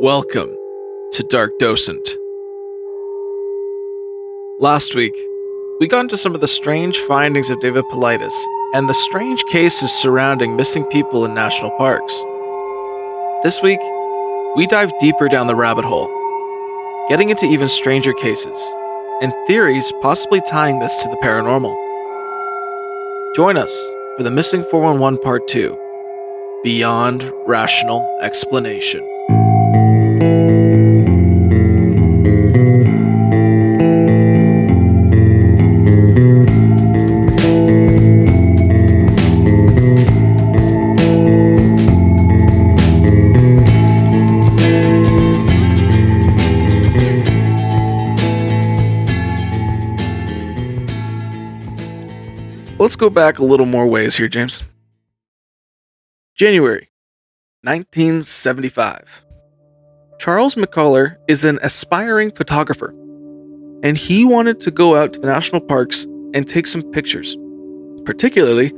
Welcome to Dark Docent. Last week, we got into some of the strange findings of David Paulides and the strange cases surrounding missing people in national parks. This week, we dive deeper down the rabbit hole, getting into even stranger cases and theories possibly tying this to the paranormal. Join us for the Missing 411 Part 2, Beyond Rational Explanation. Let's go back a little more ways here, James. January 1975. Charles McCullough is an aspiring photographer, and he wanted to go out to the national parks and take some pictures, particularly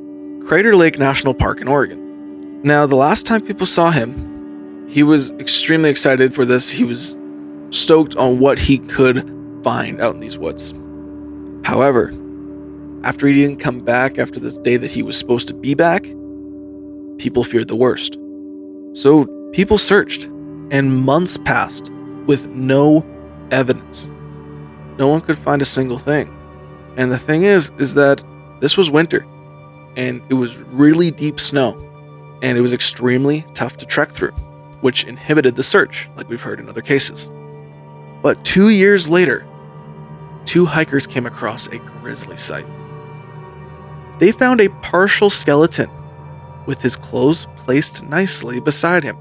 Crater Lake National Park in Oregon. Now, the last time people saw him, he was extremely excited for this. He was stoked on what he could find out in these woods. However, after he didn't come back after the day that he was supposed to be back, people feared the worst. So people searched, and months passed with no evidence. No one could find a single thing. And the thing is that this was winter, and it was really deep snow, and it was extremely tough to trek through, which inhibited the search, like we've heard in other cases. But 2 years later, two hikers came across a grisly sight. They found a partial skeleton with his clothes placed nicely beside him.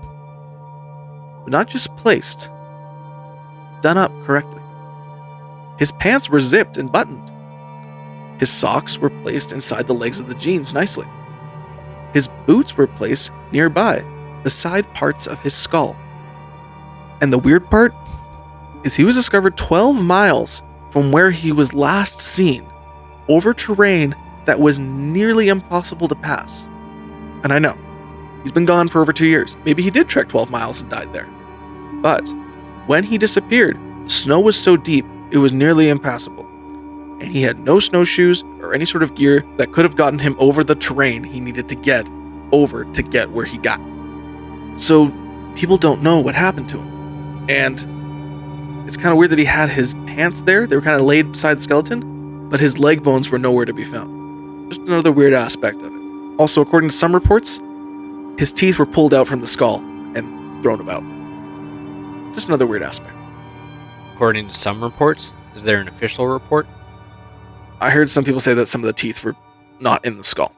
But not just placed, done up correctly. His pants were zipped and buttoned. His socks were placed inside the legs of the jeans nicely. His boots were placed nearby, beside parts of his skull. And the weird part is he was discovered 12 miles from where he was last seen, over terrain that was nearly impossible to pass. And I know, he's been gone for over 2 years. Maybe he did trek 12 miles and died there. But when he disappeared, the snow was so deep, it was nearly impassable. And he had no snowshoes or any sort of gear that could have gotten him over the terrain he needed to get over to get where he got. So people don't know what happened to him. And it's kind of weird that he had his pants there. They were kind of laid beside the skeleton, but his leg bones were nowhere to be found. Just another weird aspect of it. Also, according to some reports, his teeth were pulled out from the skull and thrown about. Just another weird aspect. According to some reports? Is there an official report? I heard some people say that some of the teeth were not in the skull.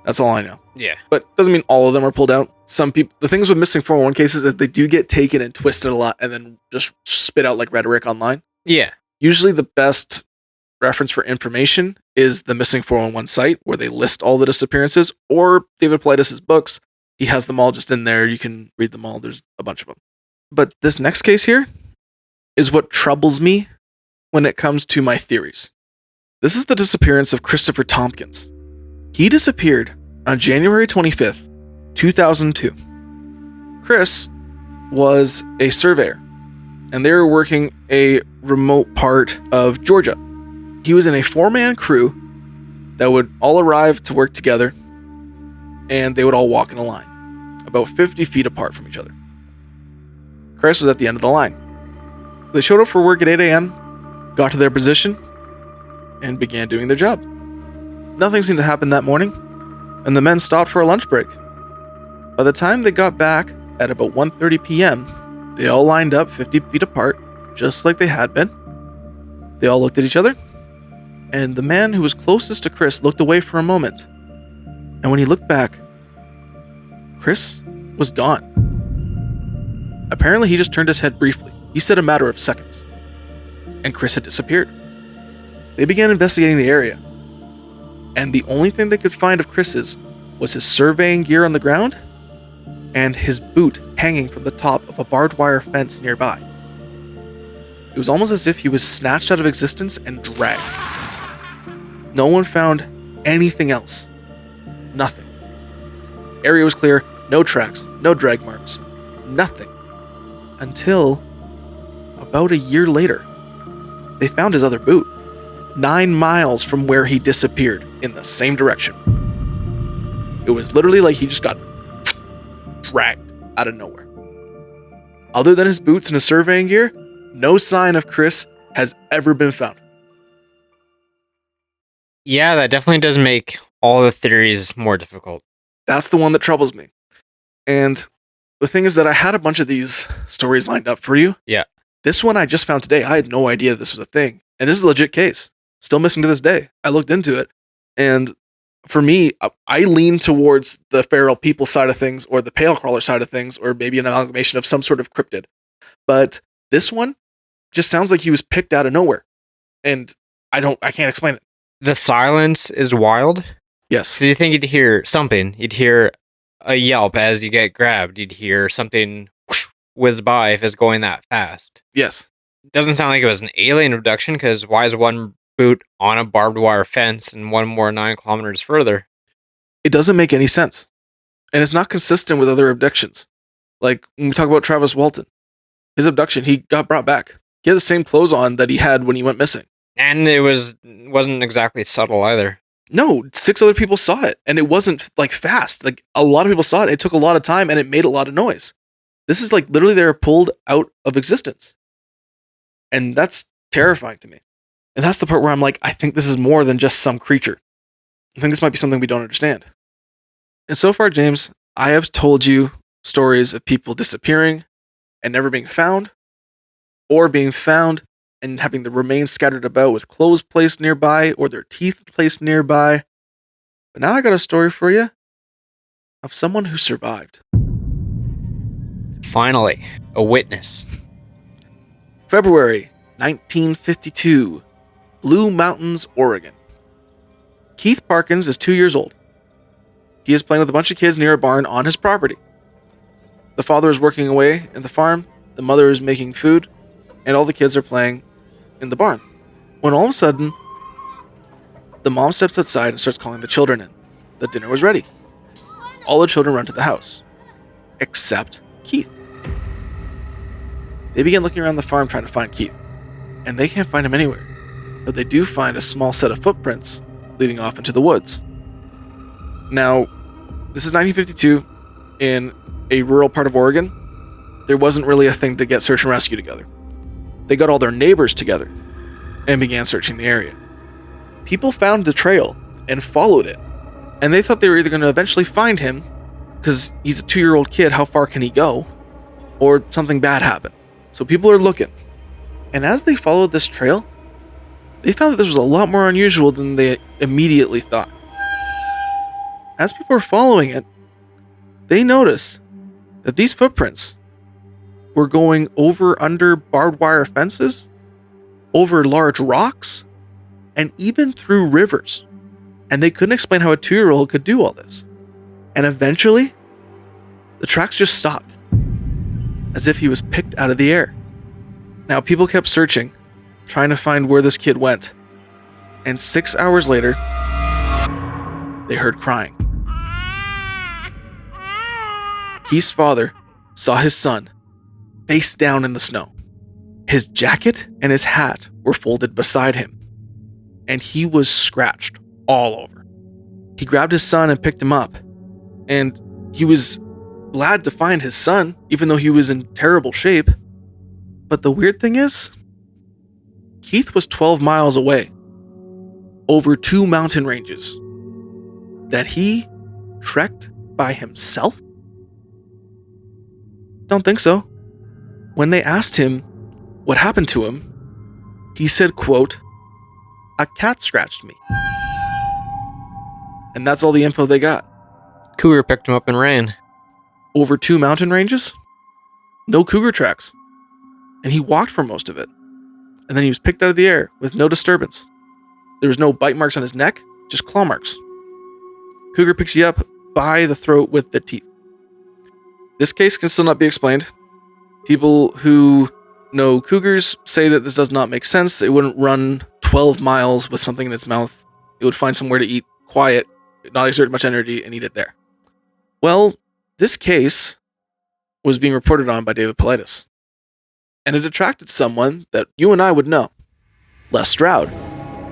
That's all I know. Yeah. But doesn't mean all of them were pulled out. Some people, the things with missing 411 cases is that they do get taken and twisted a lot and then just spit out like rhetoric online. Yeah. Usually the best reference for information is the Missing 411 site, where they list all the disappearances, or David Paulides' books. He has them all just in there. You can read them all. There's a bunch of them. But this next case here is what troubles me when it comes to my theories. This is the disappearance of Christopher Tompkins. He disappeared on January 25th, 2002. Chris was a surveyor, and they were working a remote part of Georgia. He was in a 4-man crew that would all arrive to work together, and they would all walk in a line, about 50 feet apart from each other. Chris was at the end of the line. They showed up for work at 8 a.m., got to their position, and began doing their job. Nothing seemed to happen that morning, and the men stopped for a lunch break. By the time they got back at about 1:30 p.m., they all lined up 50 feet apart, just like they had been. They all looked at each other, and the man who was closest to Chris looked away for a moment. And when he looked back, Chris was gone. Apparently, he just turned his head briefly. He said a matter of seconds. And Chris had disappeared. They began investigating the area. And the only thing they could find of Chris's was his surveying gear on the ground and his boot hanging from the top of a barbed wire fence nearby. It was almost as if he was snatched out of existence and dragged. No one found anything else. Nothing. Area was clear, no tracks, no drag marks, nothing. until about a year later, they found his other boot 9 miles from where he disappeared in the same direction. It was literally like he just got dragged out of nowhere. Other than his boots and his surveying gear, no sign of Chris has ever been found. Yeah, that definitely does make all the theories more difficult. That's the one that troubles me. And the thing is that I had a bunch of these stories lined up for you. Yeah. This one I just found today. I had no idea this was a thing. And this is a legit case. Still missing to this day. I looked into it. And for me, I lean towards the feral people side of things or the pale crawler side of things, or maybe an amalgamation of some sort of cryptid. But this one just sounds like he was picked out of nowhere. And I can't explain it. The silence is wild. Yes. So you think you'd hear something. You'd hear a yelp as you get grabbed. You'd hear something whoosh, whiz by if it's going that fast. Yes. Doesn't sound like it was an alien abduction, because why is one boot on a barbed wire fence and one more 9 kilometers further? It doesn't make any sense. And it's not consistent with other abductions. Like when we talk about Travis Walton, his abduction, he got brought back. He had the same clothes on that he had when he went missing. And it wasn't exactly subtle either. No, 6 other people saw it, and it wasn't like fast. Like a lot of people saw it. It took a lot of time, and it made a lot of noise. This is like literally they were pulled out of existence, and that's terrifying to me. And that's the part where I'm like, I think this is more than just some creature. I think this might be something we don't understand. And so far, James, I have told you stories of people disappearing and never being found, or being found and having the remains scattered about with clothes placed nearby or their teeth placed nearby. But now I got a story for you of someone who survived. Finally, a witness. February 1952, Blue Mountains, Oregon. Keith Parkins is 2 years old. He is playing with a bunch of kids near a barn on his property. The father is working away in the farm, the mother is making food, and all the kids are playing in the barn. When all of a sudden, the mom steps outside and starts calling the children in. The dinner was ready. All the children run to the house, except Keith. They begin looking around the farm trying to find Keith, and they can't find him anywhere. But they do find a small set of footprints leading off into the woods. Now, this is 1952 in a rural part of Oregon. There wasn't really a thing to get search and rescue together. They got all their neighbors together and began searching the area. People found the trail and followed it, and they thought they were either going to eventually find him, because he's a 2-year-old kid, how far can he go, or something bad happened. So people are looking. And as they followed this trail, they found that this was a lot more unusual than they immediately thought. As people were following it, they noticed that these footprints were going under barbed wire fences, over large rocks, and even through rivers. And they couldn't explain how a 2-year-old could do all this. And eventually, the tracks just stopped, as if he was picked out of the air. Now, people kept searching, trying to find where this kid went. And 6 hours later, they heard crying. Keith's father saw his son face down in the snow. His jacket and his hat were folded beside him, and he was scratched all over. He grabbed his son and picked him up, and he was glad to find his son, even though he was in terrible shape. But the weird thing is, Keith was 12 miles away, over 2 mountain ranges, that he trekked by himself? Don't think so. When they asked him what happened to him, he said, quote, "A cat scratched me." And that's all the info they got. Cougar picked him up and ran. Over 2 mountain ranges? No cougar tracks. And he walked for most of it. And then he was picked out of the air with no disturbance. There was no bite marks on his neck, just claw marks. Cougar picks you up by the throat with the teeth. This case can still not be explained. People who know cougars say that this does not make sense. It wouldn't run 12 miles with something in its mouth. It would find somewhere to eat quiet, not exert much energy, and eat it there. Well, this case was being reported on by David Paulides. and it attracted someone that you and I would know, Les Stroud,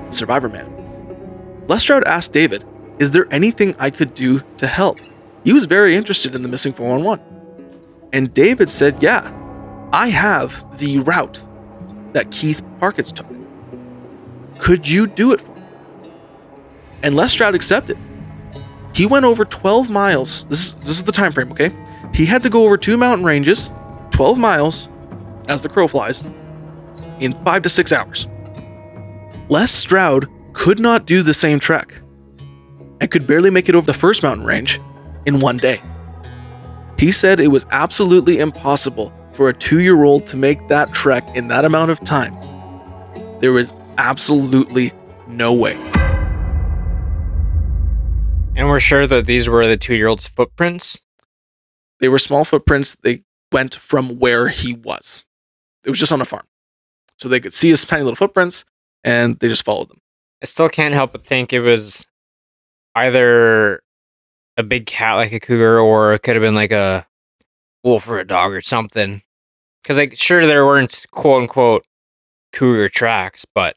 Survivor Man. Les Stroud asked David, "Is there anything I could do to help?" He was very interested in the missing 411. And David said, "Yeah, I have the route that Keith Parkins took. Could you do it for me?" And Les Stroud accepted. He went over 12 miles. This is the time frame, okay? He had to go over 2 mountain ranges, 12 miles, as the crow flies, in 5 to 6 hours. Les Stroud could not do the same trek and could barely make it over the first mountain range in 1 day. He said it was absolutely impossible for a 2-year-old to make that trek in that amount of time. There was absolutely no way. And we're sure that these were the 2-year-old's footprints? They were small footprints. They went from where he was. It was just on a farm. So they could see his tiny little footprints, and they just followed them. I still can't help but think it was either a big cat like a cougar, or it could have been like a wolf or a dog or something. Because, like, sure, there weren't quote-unquote cougar tracks, but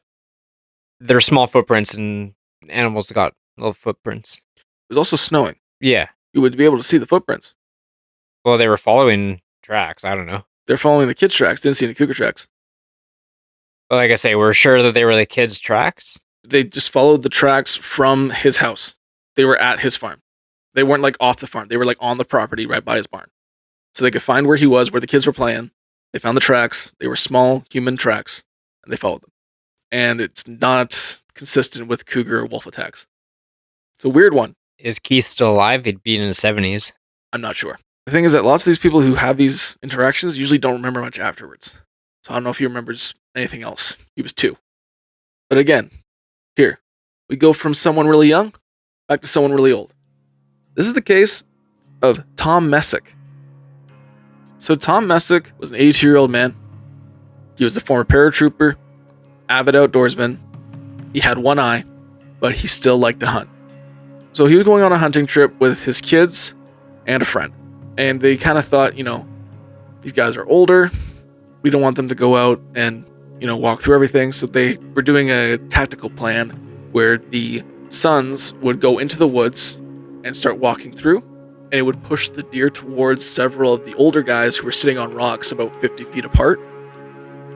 they're small footprints, and animals got little footprints. It was also snowing. Yeah. You would be able to see the footprints. Well, they were following tracks. I don't know. They're following the kids' tracks. Didn't see any cougar tracks. But like I say, we're sure that they were the kids' tracks. They just followed the tracks from his house. They were at his farm. They weren't like off the farm. They were like on the property right by his barn. So they could find where he was, where the kids were playing. They found the tracks. They were small human tracks, and they followed them. And it's not consistent with cougar or wolf attacks. It's a weird one. Is Keith still alive? He'd be in his 70s. I'm not sure. The thing is that lots of these people who have these interactions usually don't remember much afterwards. So I don't know if he remembers anything else. He was 2. But again, here, we go from someone really young back to someone really old. This is the case of Tom Messick. So Tom Messick was an 82-year-old man. He was a former paratrooper, avid outdoorsman. He had one eye, but he still liked to hunt. So he was going on a hunting trip with his kids and a friend. And they kind of thought, these guys are older. We don't want them to go out and, walk through everything. So they were doing a tactical plan where the sons would go into the woods and start walking through. And it would push the deer towards several of the older guys who were sitting on rocks about 50 feet apart.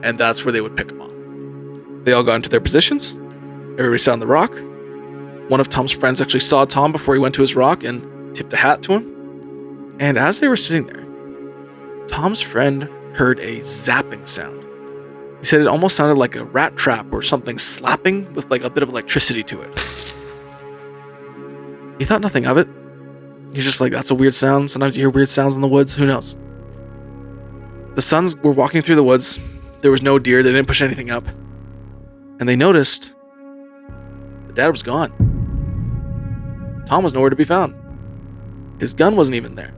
And that's where they would pick them off. They all got into their positions. Everybody sat on the rock. One of Tom's friends actually saw Tom before he went to his rock and tipped a hat to him. And as they were sitting there, Tom's friend heard a zapping sound. He said it almost sounded like a rat trap or something slapping with like a bit of electricity to it. He thought nothing of it. He's just like, that's a weird sound. Sometimes you hear weird sounds in the woods. Who knows? The sons were walking through the woods. There was no deer. They didn't push anything up. And they noticed the dad was gone. Tom was nowhere to be found. His gun wasn't even there.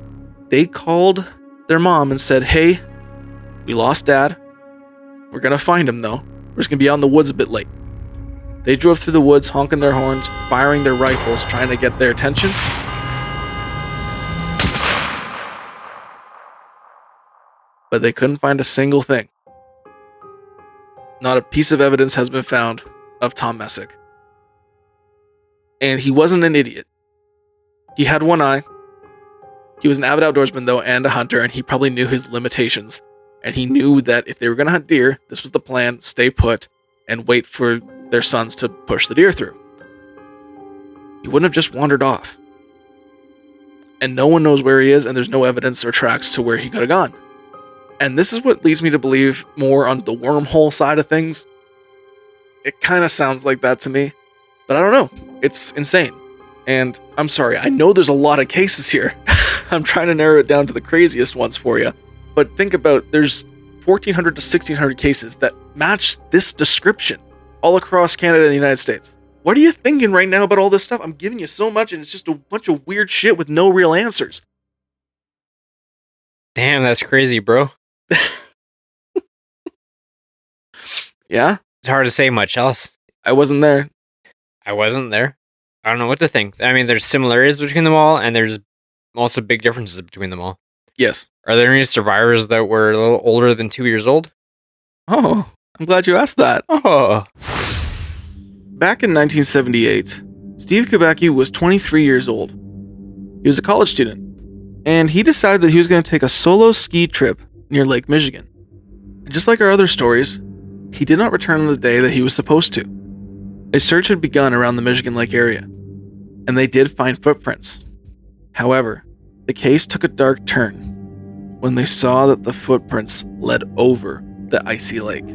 They called their mom and said, "Hey, we lost Dad. We're going to find him, though. We're just going to be out in the woods a bit late." They drove through the woods, honking their horns, firing their rifles, trying to get their attention. But they couldn't find a single thing. Not a piece of evidence has been found of Tom Messick. And he wasn't an idiot. He had one eye. He was an avid outdoorsman, though, and a hunter, and he probably knew his limitations. And he knew that if they were going to hunt deer, this was the plan: stay put and wait for their sons to push the deer through. He wouldn't have just wandered off. And no one knows where he is, and there's no evidence or tracks to where he could have gone. And this is what leads me to believe more on the wormhole side of things. It kind of sounds like that to me, but I don't know. It's insane. And I'm sorry, I know there's a lot of cases here. I'm trying to narrow it down to the craziest ones for you. But think about, there's 1,400 to 1,600 cases that match this description all across Canada and the United States. What are you thinking right now about all this stuff? I'm giving you so much, and it's just a bunch of weird shit with no real answers. Damn, that's crazy, bro. Yeah? It's hard to say much else. I wasn't there. I wasn't there. I don't know what to think. I mean, there's similarities between them all, and there's also big differences between them all. Yes. Are there any survivors that were a little older than 2 years old? Oh, I'm glad you asked that. Oh. Back in 1978, Steve Kubacki was 23 years old. He was a college student, and he decided that he was going to take a solo ski trip near Lake Michigan. And just like our other stories, he did not return on the day that he was supposed to. A search had begun around the Michigan Lake area, and they did find footprints. However, the case took a dark turn when they saw that the footprints led over the icy lake.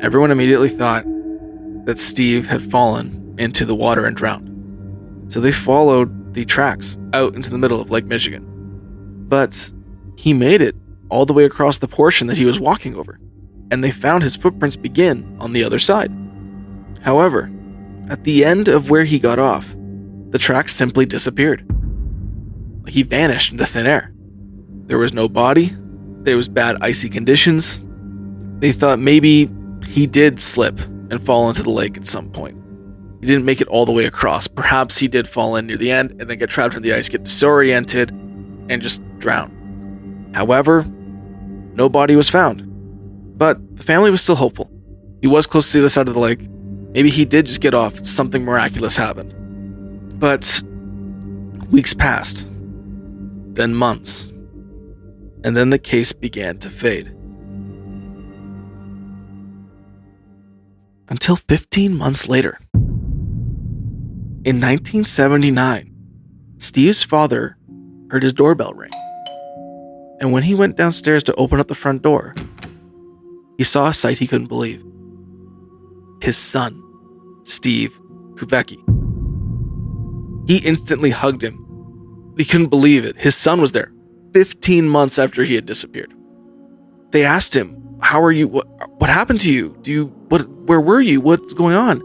Everyone immediately thought that Steve had fallen into the water and drowned. So they followed the tracks out into the middle of Lake Michigan. But he made it all the way across the portion that he was walking over, and they found his footprints begin on the other side. However, at the end of where he got off, the tracks simply disappeared. He vanished into thin air. There was no body. There was bad icy conditions. They thought maybe he did slip and fall into the lake at some point. He didn't make it all the way across. Perhaps he did fall in near the end and then get trapped in the ice, get disoriented, and just drown. However, no body was found. But the family was still hopeful. He was close to the other side of the lake. Maybe he did just get off. Something miraculous happened. But weeks passed, then months, and then the case began to fade. Until 15 months later. In 1979, Steve's father heard his doorbell ring. And when he went downstairs to open up the front door, he saw a sight he couldn't believe. His son, Steve Kubacki. He instantly hugged him. He couldn't believe it. His son was there, 15 months after he had disappeared. They asked him, "How are you? What happened to you? Where were you? What's going on?"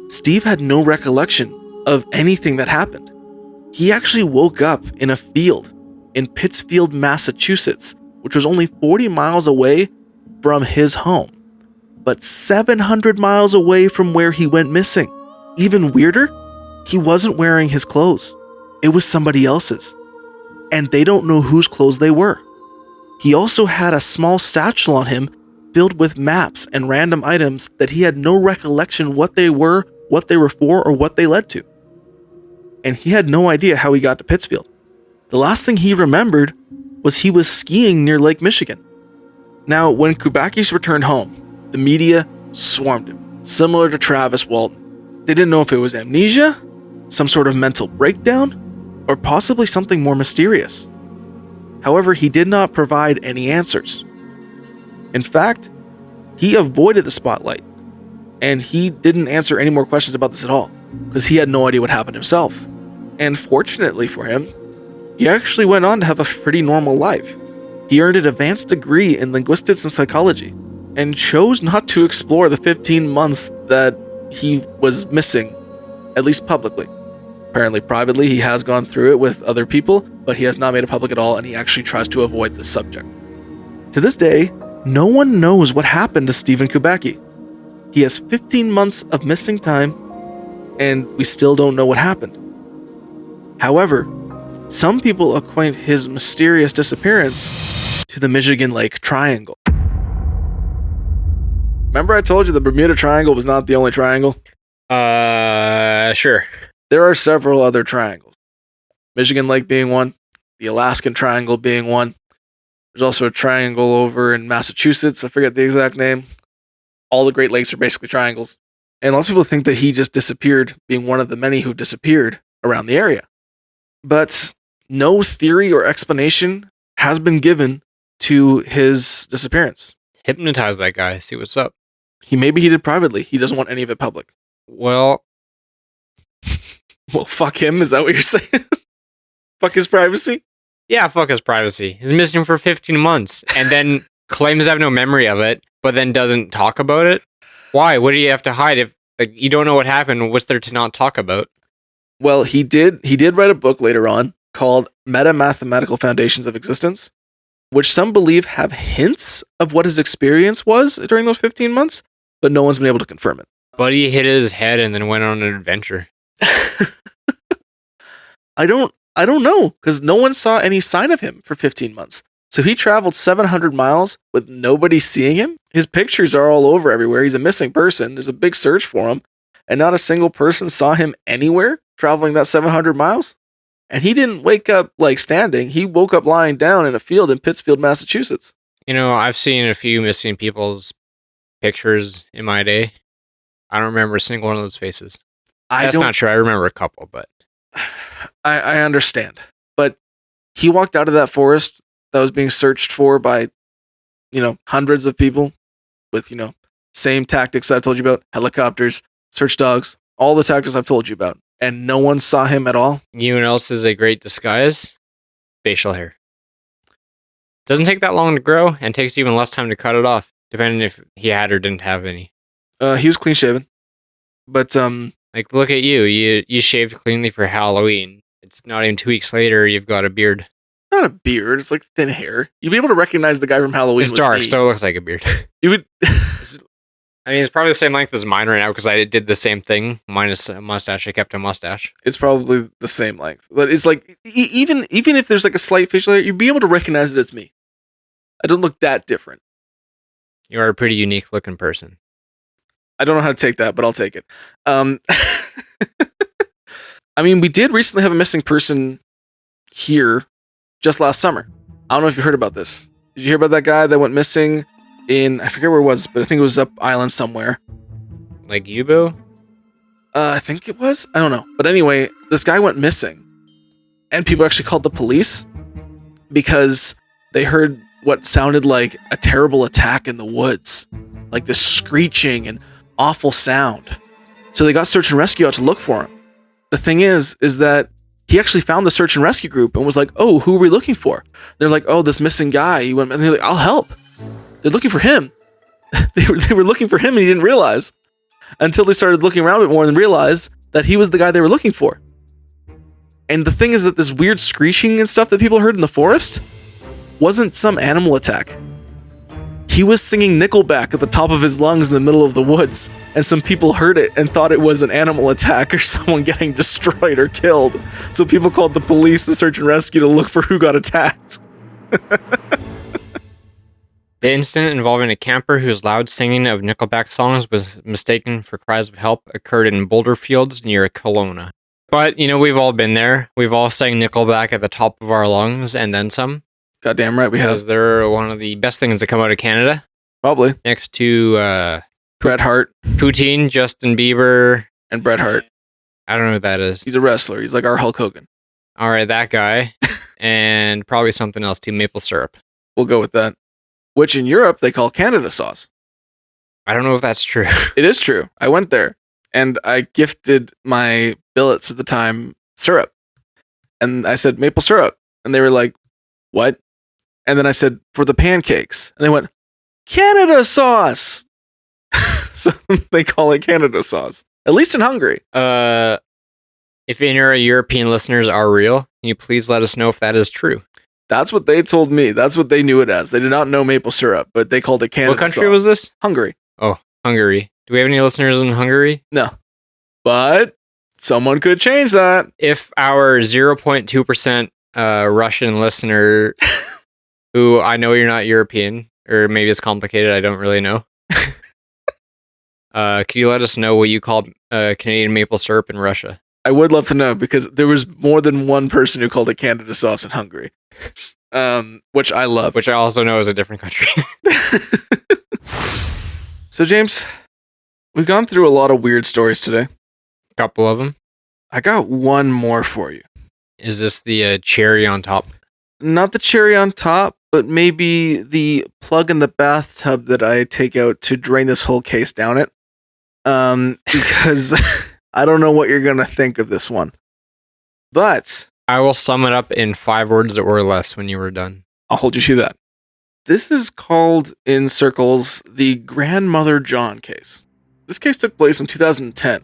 Steve had no recollection of anything that happened. He actually woke up in a field in Pittsfield, Massachusetts, which was only 40 miles away from his home, but 700 miles away from where he went missing. Even weirder, he wasn't wearing his clothes. It was somebody else's, and they don't know whose clothes they were. He also had a small satchel on him filled with maps and random items that he had no recollection what they were for, or what they led to. And he had no idea how he got to Pittsfield. The last thing he remembered was he was skiing near Lake Michigan. Now, when Kubakis returned home, the media swarmed him, similar to Travis Walton. They didn't know if it was amnesia, some sort of mental breakdown, or possibly something more mysterious. However, he did not provide any answers. In fact, he avoided the spotlight, and he didn't answer any more questions about this at all, because he had no idea what happened himself. And fortunately for him, he actually went on to have a pretty normal life. He earned an advanced degree in linguistics and psychology, and chose not to explore the 15 months that he was missing, at least publicly. Apparently, privately, he has gone through it with other people, but he has not made it public at all, and he actually tries to avoid this subject. To this day, no one knows what happened to Stephen Kubacki. He has 15 months of missing time, and we still don't know what happened. However, some people acquaint his mysterious disappearance to the Michigan Lake Triangle. Remember I told you the Bermuda Triangle was not the only triangle? Sure. There are several other triangles. Michigan Lake being one, the Alaskan Triangle being one. There's also a triangle over in Massachusetts, I forget the exact name. All the Great Lakes are basically triangles. And lots of people think that he just disappeared, being one of the many who disappeared around the area. But no theory or explanation has been given to his disappearance. Hypnotize that guy, see what's up. Maybe he did privately. He doesn't want any of it public. Well, fuck him. Is that what you're saying? Fuck his privacy? Yeah, fuck his privacy. He's missing for 15 months and then claims to have no memory of it, but then doesn't talk about it. Why? What do you have to hide if you don't know what happened? What's there to not talk about? Well, he did write a book later on called Meta-Mathematical Foundations of Existence, which some believe have hints of what his experience was during those 15 months, but no one's been able to confirm it. But he hit his head and then went on an adventure. I don't know, because no one saw any sign of him for 15 months. So he traveled 700 miles with nobody seeing him. His pictures are all over everywhere. He's a missing person. There's a big search for him. And not a single person saw him anywhere traveling that 700 miles. And he didn't wake up like standing. He woke up lying down in a field in Pittsfield, Massachusetts. You know, I've seen a few missing people's pictures in my day. I don't remember a single one of those faces. That's not true. I remember a couple, but I understand. But he walked out of that forest that was being searched for by, hundreds of people with, same tactics that I've told you about, helicopters, search dogs, all the tactics I've told you about. And no one saw him at all. You know what else is a great disguise? Facial hair. Doesn't take that long to grow and takes even less time to cut it off, depending if he had or didn't have any. He was clean shaven. But like, look at you. You shaved cleanly for Halloween. It's not even 2 weeks later, you've got a beard. Not a beard. It's like thin hair. You'd be able to recognize the guy from Halloween. It's dark, so it looks like a beard. You would. I mean, it's probably the same length as mine right now because I did the same thing. Minus a mustache, I kept a mustache. It's probably the same length, but it's like even if there's like a slight facial hair, you'd be able to recognize it as me. I don't look that different. You are a pretty unique looking person. I don't know how to take that, but I'll take it. I mean, we did recently have a missing person here just last summer. I don't know if you heard about this. Did you hear about that guy that went missing in, I forget where it was, but I think it was up island somewhere. Like Yubo? I think it was. I don't know. But anyway, this guy went missing. And people actually called the police because they heard what sounded like a terrible attack in the woods. Like this screeching and awful sound. So they got search and rescue out to look for him. The thing is that he actually found the search and rescue group and was like, "Oh, who are we looking for?" They're like, "Oh, this missing guy." He went, and they're like, "I'll help." They're looking for him. they were looking for him and he didn't realize until they started looking around a bit more and realized that he was the guy they were looking for. And the thing is that this weird screeching and stuff that people heard in the forest wasn't some animal attack. He was singing Nickelback at the top of his lungs in the middle of the woods, and some people heard it and thought it was an animal attack or someone getting destroyed or killed. So people called the police and search and rescue to look for who got attacked. The incident involving a camper whose loud singing of Nickelback songs was mistaken for cries of help occurred in boulder fields near Kelowna. But, we've all been there. We've all sang Nickelback at the top of our lungs and then some. Goddamn right we have. Because they're one of the best things to come out of Canada. Probably. Next to Bret Hart, Poutine, Justin Bieber. And Bret Hart. I don't know who that is. He's a wrestler. He's like our Hulk Hogan. All right, that guy. And probably something else too, maple syrup. We'll go with that. Which in Europe they call Canada sauce. I don't know if that's true. It is true. I went there and I gifted my billets at the time syrup. And I said maple syrup. And they were like, "What?" And then I said, "For the pancakes." And they went, "Canada sauce." So they call it Canada sauce. At least in Hungary. If any of our European listeners are real, can you please let us know if that is true? That's what they told me. That's what they knew it as. They did not know maple syrup, but they called it Canada sauce. What country was this? Hungary. Oh, Hungary. Do we have any listeners in Hungary? No. But someone could change that. If our 0.2% Russian listener, who I know you're not European, or maybe it's complicated, I don't really know. Can you let us know what you call Canadian maple syrup in Russia? I would love to know because there was more than one person who called it Canada sauce in Hungary, which I love. Which I also know is a different country. So, James, we've gone through a lot of weird stories today. A couple of them. I got one more for you. Is this the cherry on top? Not the cherry on top, but maybe the plug in the bathtub that I take out to drain this whole case down it. Because I don't know what you're going to think of this one. But I will sum it up in 5 words or less when you were done. I'll hold you to that. This is called in circles the Grandmother John case. This case took place in 2010.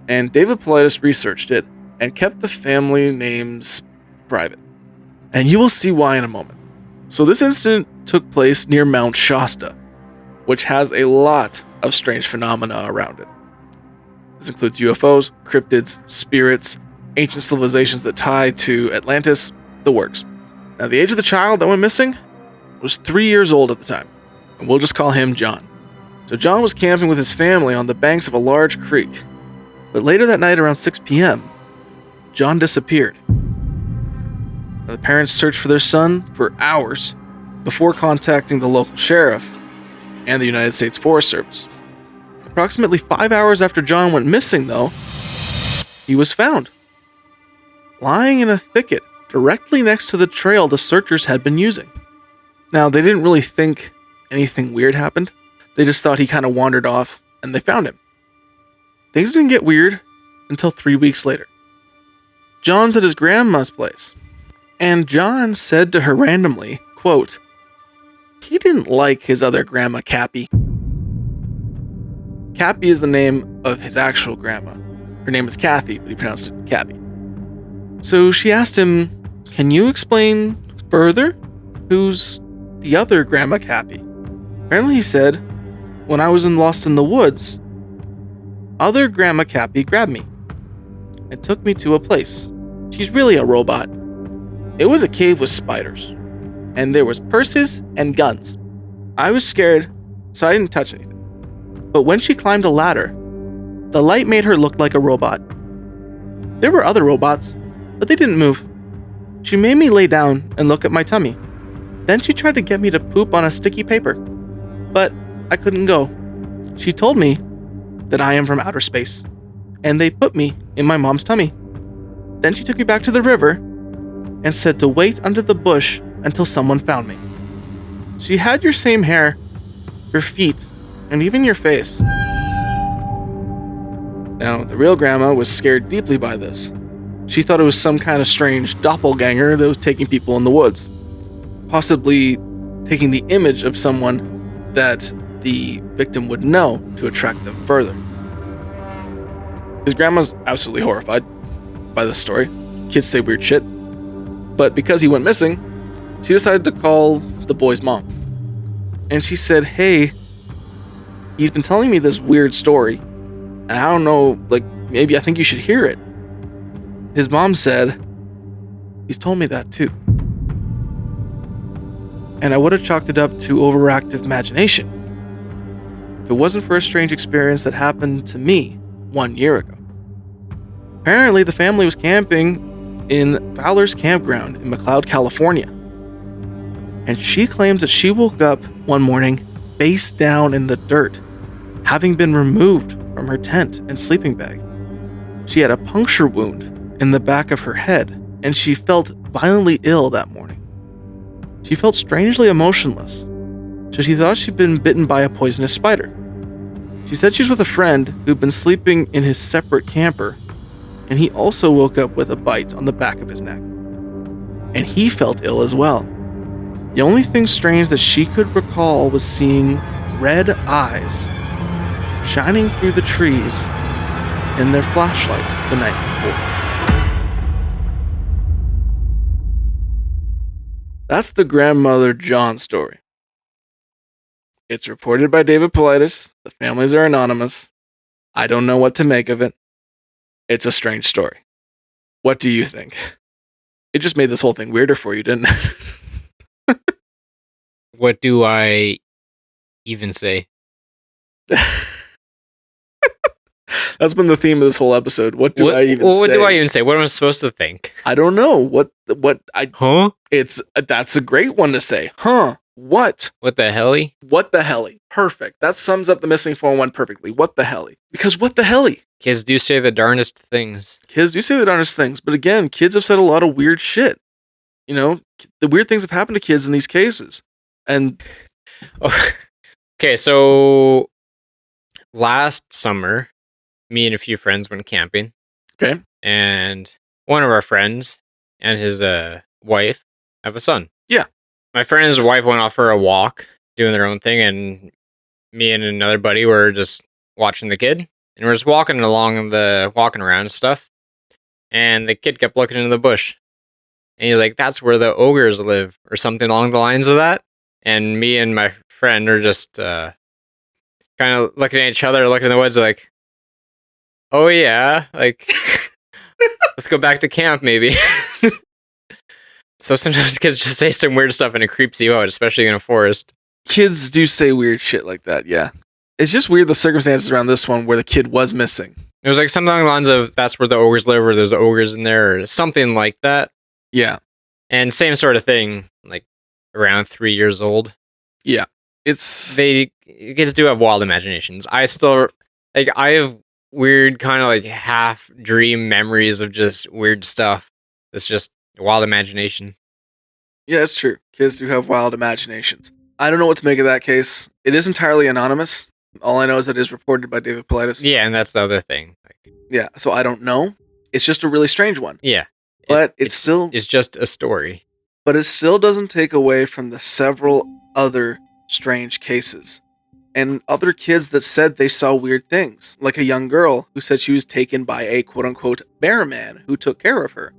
And David Politis researched it and kept the family names private. And you will see why in a moment. So this incident took place near Mount Shasta, which has a lot of strange phenomena around it. This includes UFOs, cryptids, spirits, ancient civilizations that tie to Atlantis, the works. Now, the age of the child that went missing was 3 years old at the time, and we'll just call him John. So John was camping with his family on the banks of a large creek. But later that night around 6 p.m., John disappeared. The parents searched for their son for hours before contacting the local sheriff and the United States Forest Service. Approximately 5 hours after John went missing, though, he was found, lying in a thicket directly next to the trail the searchers had been using. Now, they didn't really think anything weird happened. They just thought he kind of wandered off, and they found him. Things didn't get weird until 3 weeks later. John's at his grandma's place, and John said to her randomly, quote, he didn't like his other grandma, Cappy. Cappy is the name of his actual grandma. Her name is Kathy, but he pronounced it Cappy. So she asked him, can you explain further? Who's the other grandma, Cappy? Apparently he said, when I was lost in the woods, other grandma Cappy grabbed me and took me to a place. She's really a robot. It was a cave with spiders, and there was purses and guns. I was scared, so I didn't touch anything. But when she climbed a ladder, the light made her look like a robot. There were other robots, but they didn't move. She made me lay down and look at my tummy. Then she tried to get me to poop on a sticky paper, but I couldn't go. She told me that I am from outer space, and they put me in my mom's tummy. Then she took me back to the river and said to wait under the bush until someone found me. She had your same hair, your feet, and even your face. Now, the real grandma was scared deeply by this. She thought it was some kind of strange doppelganger that was taking people in the woods, possibly taking the image of someone that the victim would know to attract them further. His grandma's absolutely horrified by this story. Kids say weird shit. But because he went missing, she decided to call the boy's mom. And she said, hey, he's been telling me this weird story, and I don't know, maybe I think you should hear it. His mom said, he's told me that too. And I would have chalked it up to overactive imagination if it wasn't for a strange experience that happened to me 1 year ago. Apparently, the family was camping in Fowler's campground in McLeod, California. And she claims that she woke up one morning face down in the dirt, having been removed from her tent and sleeping bag. She had a puncture wound in the back of her head, and she felt violently ill that morning. She felt strangely emotionless, so she thought she'd been bitten by a poisonous spider. She said she's with a friend who'd been sleeping in his separate camper, and he also woke up with a bite on the back of his neck. And he felt ill as well. The only thing strange that she could recall was seeing red eyes shining through the trees in their flashlights the night before. That's the grandmother John story. It's reported by David Politis. The families are anonymous. I don't know what to make of it. It's a strange story. What do you think? It just made this whole thing weirder for you, didn't it? What do I even say? That's been the theme of this whole episode. What do I even say? What do I even say? What am I supposed to think? I don't know. Huh? That's a great one to say. Huh? What? What the helly? What the helly? Perfect. That sums up the missing 411 perfectly. What the helly? Because what the helly? Kids do say the darndest things. Kids do say the darndest things, but again, kids have said a lot of weird shit. You know, the weird things have happened to kids in these cases. And okay, so last summer, me and a few friends went camping. Okay. And one of our friends and his wife have a son. Yeah. My friend's wife went off for a walk, doing their own thing, and me and another buddy were just watching the kid. And we're just walking around and stuff. And the kid kept looking into the bush. And he's like, that's where the ogres live, or something along the lines of that. And me and my friend are just kind of looking at each other, looking in the woods, like, oh yeah, like, let's go back to camp maybe. So sometimes kids just say some weird stuff and it creeps you out, especially in a forest. Kids do say weird shit like that, yeah. It's just weird the circumstances around this one where the kid was missing. It was like something along the lines of that's where the ogres live, or there's ogres in there, or something like that. Yeah. And same sort of thing, like around 3 years old. Yeah. Kids do have wild imaginations. I have weird kind of like half dream memories of just weird stuff. It's just wild imagination. Yeah, it's true. Kids do have wild imaginations. I don't know what to make of that case. It is entirely anonymous. All I know is that it is reported by David Politis. Yeah, and that's the other thing. Yeah, so I don't know. It's just a really strange one. Yeah. But it's just a story. But it still doesn't take away from the several other strange cases. And other kids that said they saw weird things. Like a young girl who said she was taken by a quote-unquote bear man who took care of her.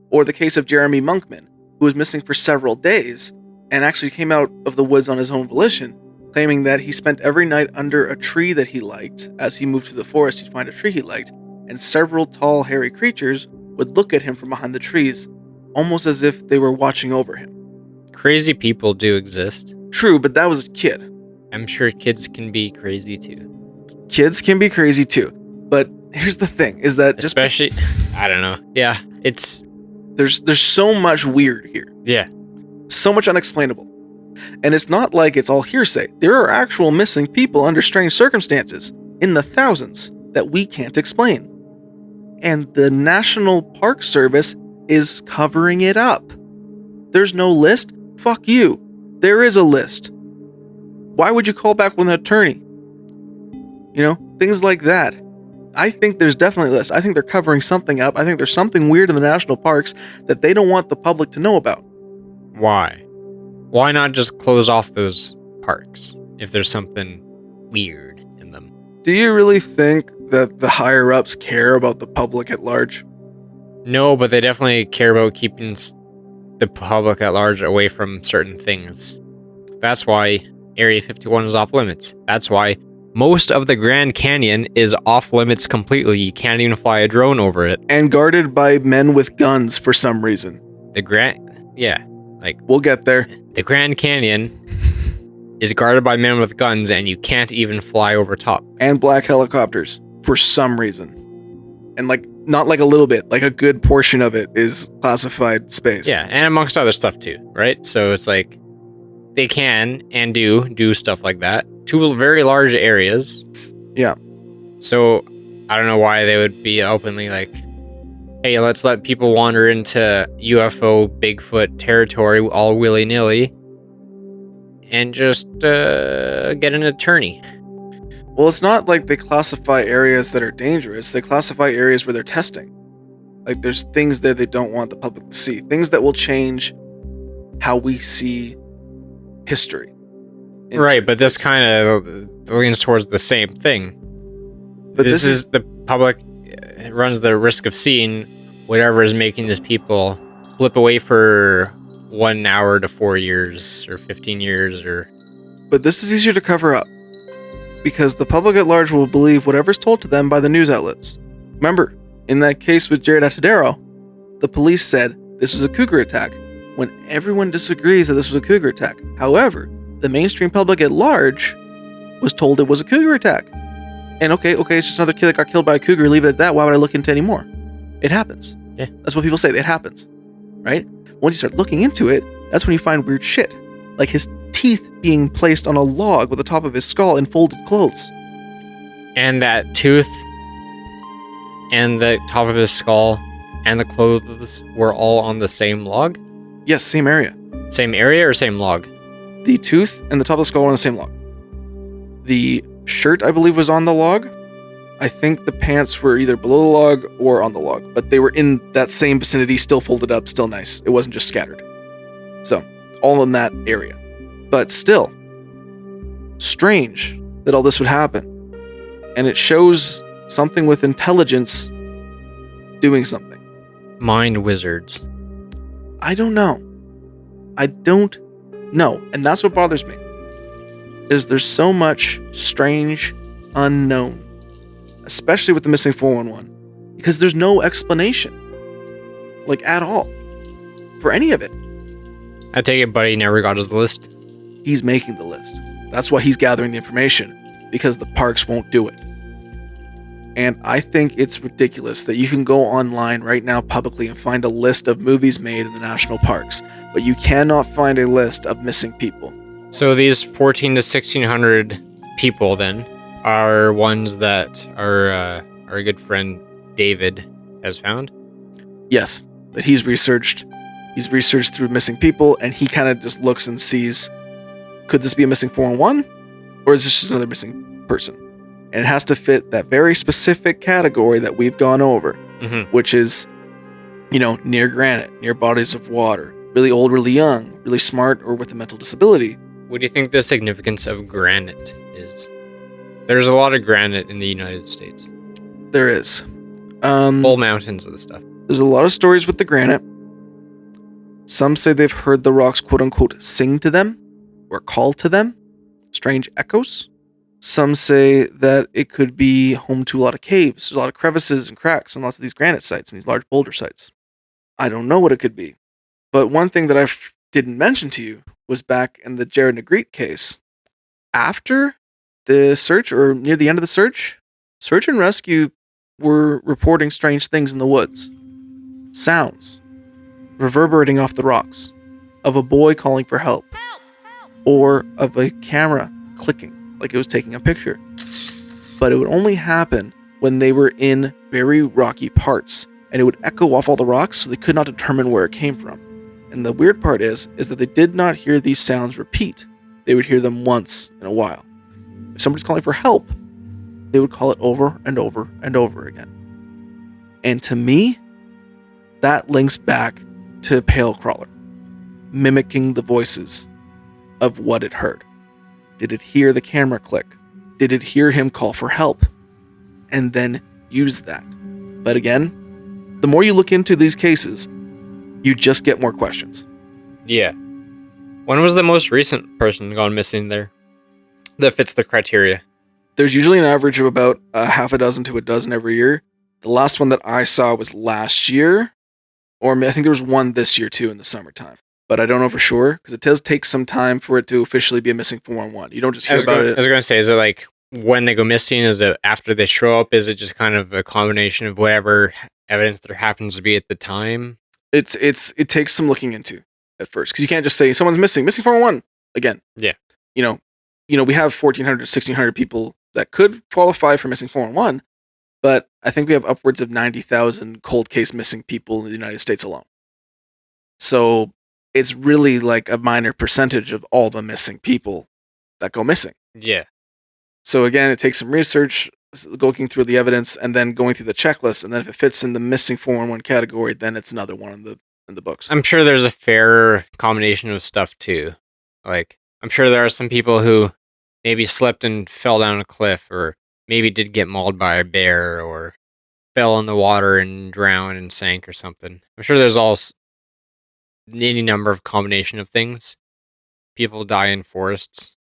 Or the case of Jeremy Monkman, who was missing for several days and actually came out of the woods on his own volition, claiming that he spent every night under a tree that he liked. As he moved through the forest, he'd find a tree he liked, and several tall, hairy creatures would look at him from behind the trees, almost as if they were watching over him. Crazy people do exist. True, but that was a kid. I'm sure kids can be crazy too. Kids can be crazy too. But here's the thing, is that especially, I don't know. Yeah, there's so much weird here. Yeah. So much unexplainable. And it's not like it's all hearsay. There are actual missing people under strange circumstances, in the thousands, that we can't explain. And the National Park Service is covering it up. There's no list? Fuck you. There is a list. Why would you call back with an attorney? You know, things like that. I think there's definitely a list. I think they're covering something up. I think there's something weird in the national parks that they don't want the public to know about. Why? Why not just close off those parks if there's something weird in them? Do you really think that the higher-ups care about the public at large? No, but they definitely care about keeping the public at large away from certain things. That's why Area 51 is off limits. That's why most of the Grand Canyon is off limits completely. You can't even fly a drone over it. And guarded by men with guns for some reason. We'll get there. The Grand Canyon is guarded by men with guns, and you can't even fly over top. And black helicopters for some reason. And not like a little bit, like a good portion of it is classified space. Yeah, and amongst other stuff too, right? So it's like they can and do stuff like that. 2 very large areas. Yeah. So I don't know why they would be openly like, hey, let's let people wander into UFO Bigfoot territory all willy-nilly and just get an attorney. Well, it's not like they classify areas that are dangerous. They classify areas where they're testing. Like, there's things there they don't want the public to see. Things that will change how we see history. Right, but this kind of leans towards the same thing. But this is the public runs the risk of seeing whatever is making these people flip away for 1 hour to 4 years or 15 years or... But this is easier to cover up because the public at large will believe whatever's told to them by the news outlets. Remember, in that case with Jared Atadero, the police said this was a cougar attack when everyone disagrees that this was a cougar attack. However, the mainstream public at large was told it was a cougar attack. And okay, it's just another kid that got killed by a cougar, leave it at that. Why would I look into any more? It happens. Yeah. That's what people say, it happens. Right? Once you start looking into it, that's when you find weird shit. Like his teeth being placed on a log with the top of his skull in folded clothes. And that tooth and the top of his skull and the clothes were all on the same log? Yes, same area. Same area or same log? The tooth and the top of the skull were on the same log. The shirt, I believe, was on the log. I think the pants were either below the log or on the log, but they were in that same vicinity, still folded up, still nice. It wasn't just scattered. So, all in that area. But still, strange that all this would happen. And it shows something with intelligence doing something. Mind wizards. I don't know. And that's what bothers me. Is there's so much strange unknown. Especially with the missing 411. Because there's no explanation. Like, at all. For any of it. I take it Buddy never got his list. He's making the list. That's why he's gathering the information, because the parks won't do it. And I think it's ridiculous that you can go online right now publicly and find a list of movies made in the national parks, but you cannot find a list of missing people. So these 14 to 1600 people then are ones that our good friend David has found. Yes, that he's researched. He's researched through missing people, and he kind of just looks and sees, could this be a missing 411? Or is this just another missing person? And it has to fit that very specific category that we've gone over, which is, near granite, near bodies of water, really old, really young, really smart, or with a mental disability. What do you think the significance of granite is? There's a lot of granite in the United States. There is. Whole mountains of the stuff. There's a lot of stories with the granite. Some say they've heard the rocks, quote unquote, sing to them or call to them, strange echoes. Some say that it could be home to a lot of caves. There's a lot of crevices and cracks on lots of these granite sites and these large boulder sites. I don't know what it could be. But one thing that I didn't mention to you was back in the Jared Negrete case. After the search, or near the end of the search and rescue were reporting strange things in the woods. Sounds reverberating off the rocks, of a boy calling for help, or of a camera clicking like it was taking a picture. But it would only happen when they were in very rocky parts, and it would echo off all the rocks, so they could not determine where it came from. And the weird part is that they did not hear these sounds repeat. They would hear them once in a while. If somebody's calling for help, they would call it over and over and over again. And to me, that links back to Pale Crawler, mimicking the voices of what it heard. Did it hear the camera click? Did it hear him call for help? And then use that. But again, the more you look into these cases, you just get more questions. Yeah. When was the most recent person gone missing there that fits the criteria? There's usually an average of about a half a dozen to a dozen every year. The last one that I saw was last year, or I think there was one this year too in the summertime. But I don't know for sure, because it does take some time for it to officially be a missing 411. You don't just hear about it. I was going to say, is it like when they go missing? Is it after they show up? Is it just kind of a combination of whatever evidence there happens to be at the time? It takes some looking into at first, because you can't just say someone's missing 411 again. Yeah. We have 1,400 to 1,600 people that could qualify for missing 411, but I think we have upwards of 90,000 cold case missing people in the United States alone. So it's really like a minor percentage of all the missing people that go missing. Yeah. So again, it takes some research, looking through the evidence, and then going through the checklist. And then if it fits in the missing 411 category, then it's another one in the books. I'm sure there's a fair combination of stuff too. Like, I'm sure there are some people who maybe slipped and fell down a cliff, or maybe did get mauled by a bear, or fell in the water and drowned and sank or something. I'm sure there's any number of combination of things. People die in forests.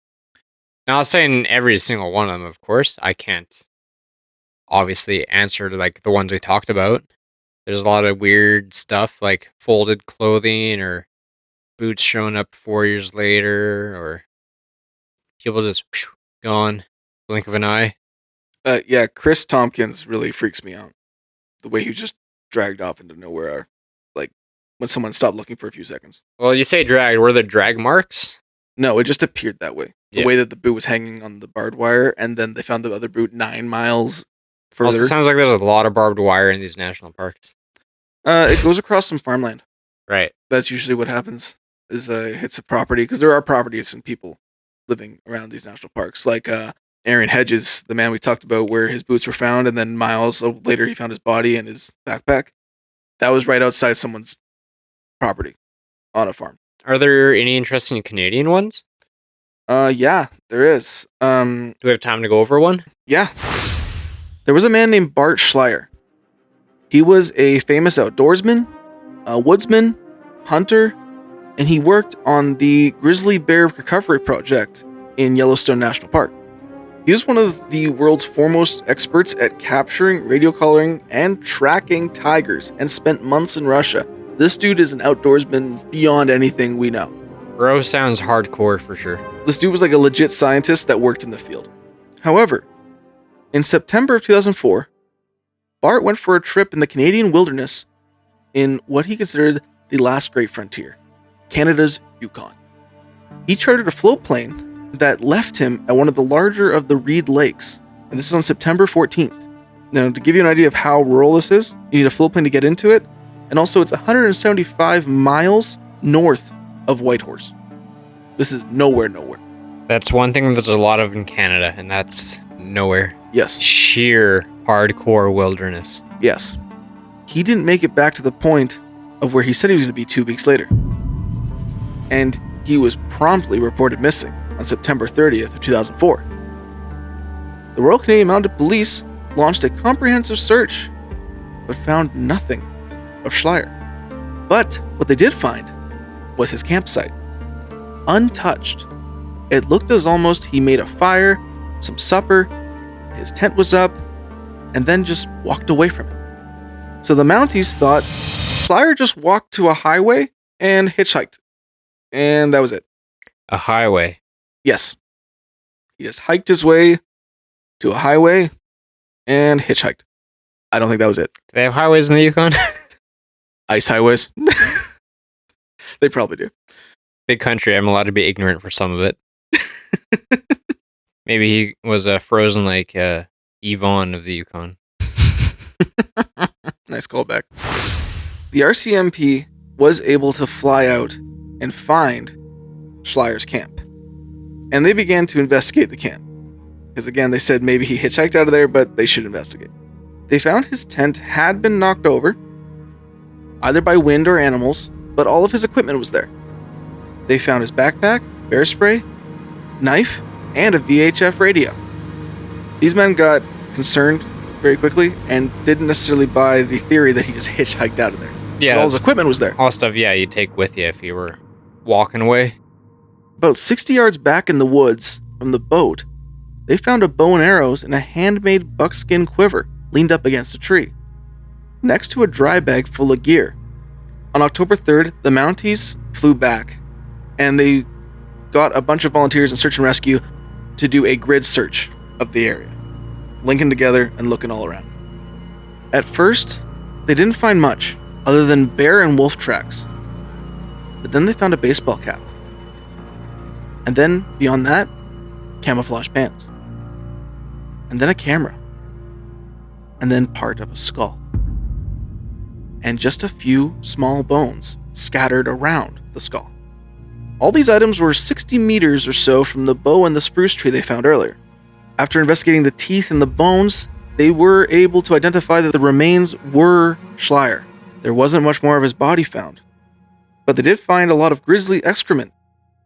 Now, I'm saying every single one of them, of course. I can't obviously answer to like the ones we talked about. There's a lot of weird stuff like folded clothing or boots showing up 4 years later, or people just gone, blink of an eye. Yeah, Chris Tompkins really freaks me out. The way he was just dragged off into nowhere, like when someone stopped looking for a few seconds. Well, you say dragged. Were there drag marks? No, it just appeared that way. The way that the boot was hanging on the barbed wire, and then they found the other boot 9 miles further. Also, it sounds like there's a lot of barbed wire in these national parks. It goes across some farmland. Right. That's usually what happens, is it hits a property, because there are properties and people living around these national parks. Like Aaron Hedges, the man we talked about, where his boots were found, and then miles later he found his body and his backpack. That was right outside someone's property on a farm. Are there any interesting Canadian ones? Yeah, there is. Do we have time to go over one? Yeah. There was a man named Bart Schleier. He was a famous outdoorsman, a woodsman, hunter, and he worked on the Grizzly Bear Recovery Project in Yellowstone National Park. He was one of the world's foremost experts at capturing, radio collaring, and tracking tigers, and spent months in Russia This dude is an outdoorsman beyond anything we know. Bro sounds hardcore for sure. This dude was like a legit scientist that worked in the field. However, in September of 2004, Bart went for a trip in the Canadian wilderness in what he considered the last great frontier, Canada's Yukon. He chartered a float plane that left him at one of the larger of the Reed Lakes, and this is on September 14th. Now, to give you an idea of how rural this is, you need a float plane to get into it, and also it's 175 miles north of Whitehorse. This is nowhere. That's one thing there's a lot of in Canada, and that's nowhere. Yes. Sheer hardcore wilderness. Yes. He didn't make it back to the point of where he said he was going to be 2 weeks later. And he was promptly reported missing on September 30th of 2004. The Royal Canadian Mounted Police launched a comprehensive search, but found nothing of Schleier. But what they did find was his campsite. Untouched. It looked as almost he made a fire, some supper, his tent was up, and then just walked away from it. So the Mounties thought Schleier just walked to a highway and hitchhiked. And that was it. A highway? Yes. He just hiked his way to a highway and hitchhiked. I don't think that was it. Do they have highways in the Yukon? Ice highways? They probably do. Big country, I'm allowed to be ignorant for some of it. Maybe he was frozen like Yvonne of the Yukon. Nice callback. The RCMP was able to fly out and find Schleier's camp. And they began to investigate the camp. Because again, they said maybe he hitchhiked out of there, but they should investigate. They found his tent had been knocked over, either by wind or animals, but all of his equipment was there. They found his backpack, bear spray, knife, and a VHF radio. These men got concerned very quickly and didn't necessarily buy the theory that he just hitchhiked out of there. Yeah, all his equipment was there. All stuff, yeah, you take with you if you were walking away. About 60 yards back in the woods from the boat, they found a bow and arrows and a handmade buckskin quiver leaned up against a tree, next to a dry bag full of gear. On October 3rd, the Mounties flew back, and they got a bunch of volunteers in search and rescue to do a grid search of the area, linking together and looking all around. At first, they didn't find much other than bear and wolf tracks, but then they found a baseball cap. And then, beyond that, camouflage pants. And then a camera. And then part of a skull. And just a few small bones scattered around the skull. All these items were 60 meters or so from the bow and the spruce tree they found earlier. After investigating the teeth and the bones, they were able to identify that the remains were Schleier. There wasn't much more of his body found. But they did find a lot of grisly excrement,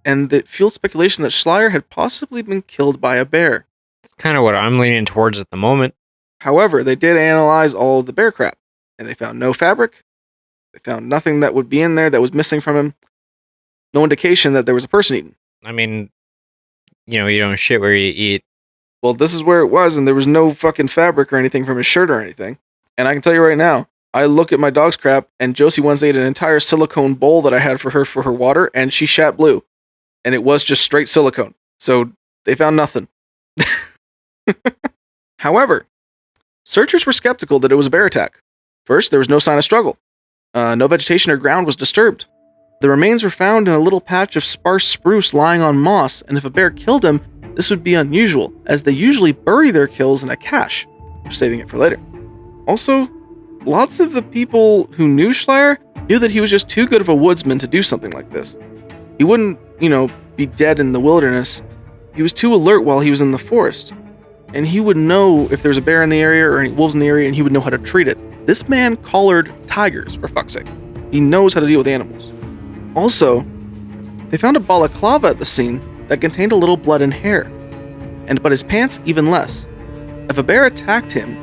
and that fueled speculation that Schleier had possibly been killed by a bear. That's kind of what I'm leaning towards at the moment. However, they did analyze all of the bear crap, and they found no fabric. They found nothing that would be in there that was missing from him. No indication that there was a person eaten. I mean, you don't shit where you eat. Well, this is where it was, and there was no fucking fabric or anything from his shirt or anything. And I can tell you right now, I look at my dog's crap, and Josie once ate an entire silicone bowl that I had for her water, and she shat blue. And it was just straight silicone. So they found nothing. However, searchers were skeptical that it was a bear attack. First, there was no sign of struggle. No vegetation or ground was disturbed. The remains were found in a little patch of sparse spruce lying on moss, and if a bear killed him, this would be unusual, as they usually bury their kills in a cache, saving it for later. Also, lots of the people who knew Schleier knew that he was just too good of a woodsman to do something like this. He wouldn't, be dead in the wilderness. He was too alert while he was in the forest. And he would know if there's a bear in the area or any wolves in the area, and he would know how to treat it. This man collared tigers, for fuck's sake. He knows how to deal with animals. Also, they found a balaclava at the scene that contained a little blood and hair, but his pants even less. If a bear attacked him,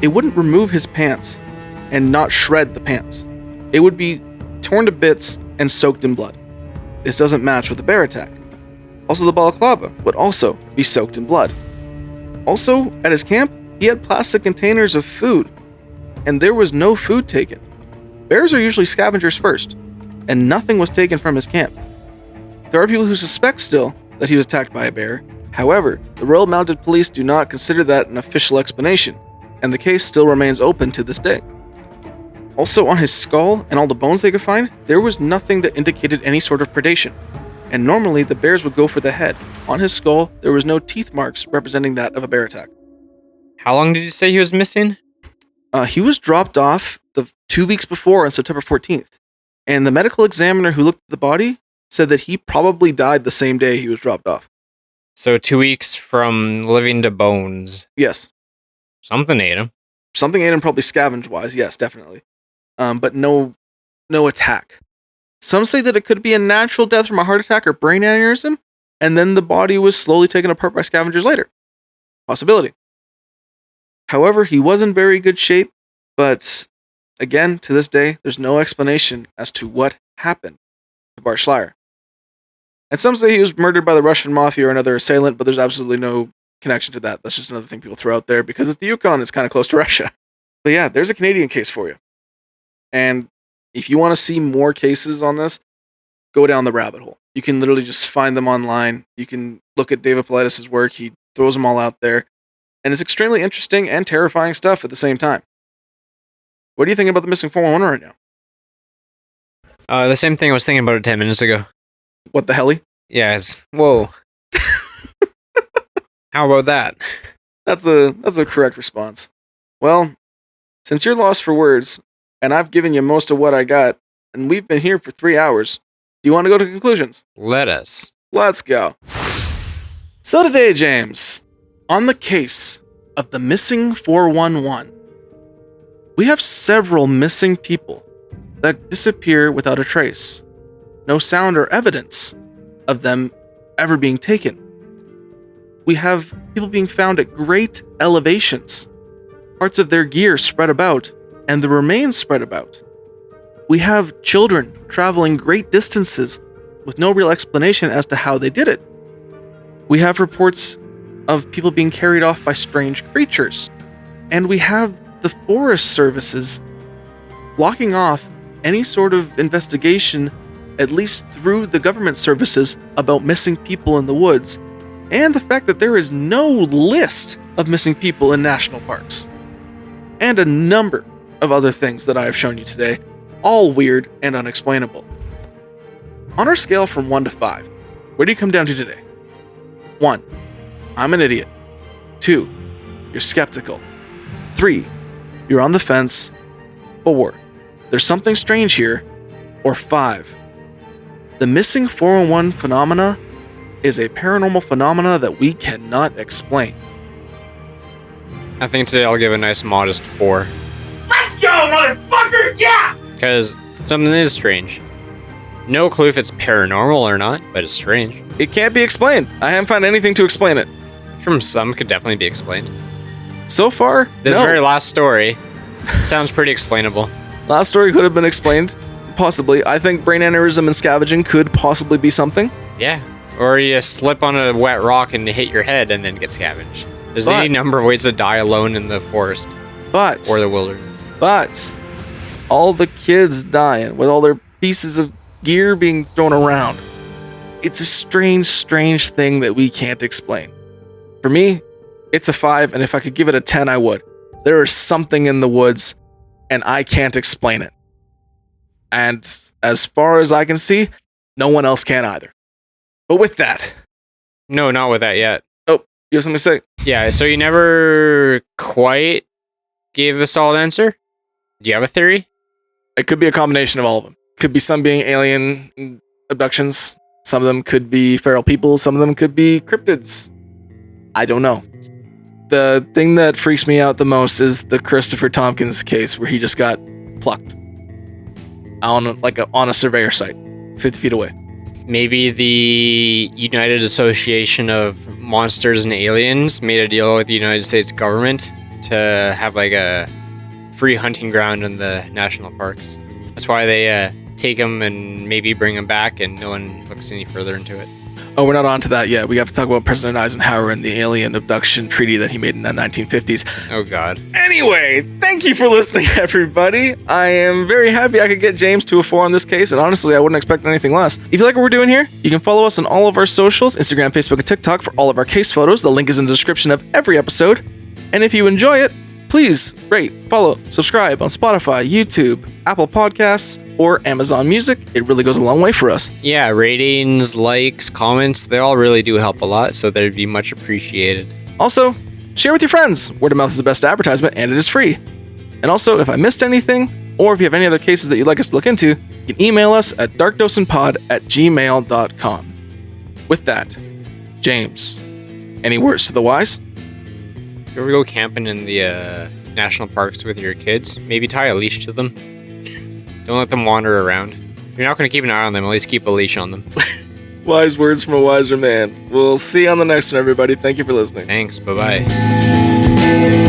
it wouldn't remove his pants and not shred the pants. It would be torn to bits and soaked in blood. This doesn't match with a bear attack. Also, the balaclava would also be soaked in blood. Also, at his camp, he had plastic containers of food, and there was no food taken. bears are usually scavengers first, and nothing was taken from his camp. There are people who suspect still that he was attacked by a bear. However, the Royal Mounted Police do not consider that an official explanation, and the case still remains open to this day. Also, on his skull and all the bones they could find, there was nothing that indicated any sort of predation, and normally the bears would go for the head. On his skull, there was no teeth marks representing that of a bear attack. How long did you say he was missing? He was dropped off the 2 weeks before on September 14th, and the medical examiner who looked at the body said that he probably died the same day he was dropped off. So 2 weeks from living to bones. Yes. Something ate him. Something ate him, probably scavenge-wise, yes, definitely. But no attack. Some say that it could be a natural death from a heart attack or brain aneurysm, and then the body was slowly taken apart by scavengers later. Possibility. However, he was in very good shape, but again, to this day, there's no explanation as to what happened to Bart Schleyer. And some say he was murdered by the Russian mafia or another assailant, but there's absolutely no connection to that. That's just another thing people throw out there because it's the Yukon, it's kind of close to Russia. But yeah, there's a Canadian case for you. And if you want to see more cases on this, go down the rabbit hole. You can literally just find them online. You can look at David Paulides' work. He throws them all out there. And it's extremely interesting and terrifying stuff at the same time. What do you think about the missing 411 right now? The same thing I was thinking about it 10 minutes ago. What the helly? Yeah, whoa. How about that? That's a correct response. Well, since you're lost for words, and I've given you most of what I got, and we've been here for 3 hours, do you want to go to conclusions? Let us. Let's go. So today, James, on the case of the missing 411, we have several missing people that disappear without a trace. No sound or evidence of them ever being taken. We have people being found at great elevations, parts of their gear spread about, and the remains spread about. We have children traveling great distances with no real explanation as to how they did it. We have reports of people being carried off by strange creatures. And we have the Forest Services blocking off any sort of investigation, at least through the government services, about missing people in the woods, and the fact that there is no list of missing people in national parks. And a number of other things that I have shown you today, all weird and unexplainable. On our scale from 1 to 5, where do you come down to today? 1, I'm an idiot. 2, you're skeptical. 3, you're on the fence. 4, there's something strange here. Or 5, the missing 411 phenomena is a paranormal phenomena that we cannot explain. I think today I'll give a nice modest 4. Let's go, motherfucker! Yeah! Because something is strange. No clue if it's paranormal or not, but it's strange. It can't be explained. I haven't found anything to explain it. From some, could definitely be explained. So far, This no. very last story sounds pretty explainable. Last story could have been explained. Possibly. I think brain aneurysm and scavenging could possibly be something. Yeah. Or you slip on a wet rock and hit your head and then get scavenged. There's any number of ways to die alone in the forest But or the wilderness. all the kids dying with all their pieces of gear being thrown around. It's a strange thing that we can't explain. For me, it's a 5, and if I could give it a 10, I would. There is something in the woods, and I can't explain it. And as far as I can see, no one else can either. But with that... No, not with that yet. Oh, you have something to say? Yeah, so you never quite gave a solid answer? Do you have a theory? It could be a combination of all of them. Could be some being alien abductions. Some of them could be feral people. Some of them could be cryptids. I don't know. The thing that freaks me out the most is the Christopher Tompkins case where he just got plucked on a surveyor site, 50 feet away. Maybe the United Association of Monsters and Aliens made a deal with the United States government to have like a free hunting ground in the national parks. That's why they take them and maybe bring them back, and no one looks any further into it. Oh, we're not on to that yet. We have to talk about President Eisenhower and the alien abduction treaty that he made in the 1950s. Oh, God. Anyway, thank you for listening, everybody. I am very happy I could get James to a 4 on this case, and honestly, I wouldn't expect anything less. If you like what we're doing here, you can follow us on all of our socials, Instagram, Facebook, and TikTok for all of our case photos. The link is in the description of every episode. And if you enjoy it, please rate, follow, subscribe on Spotify, YouTube, Apple Podcasts, or Amazon Music. It really goes a long way for us. Yeah, ratings, likes, comments, they all really do help a lot, so that'd be much appreciated. Also, share with your friends. Word of mouth is the best advertisement, and it is free. And also, if I missed anything, or if you have any other cases that you'd like us to look into, you can email us at darkdosenpod@gmail.com. With that, James, any words to the wise? You ever go camping in the national parks with your kids? Maybe tie a leash to them. Don't let them wander around. If you're not going to keep an eye on them, at least keep a leash on them. Wise words from a wiser man. We'll see you on the next one, everybody. Thank you for listening. Thanks. Bye-bye.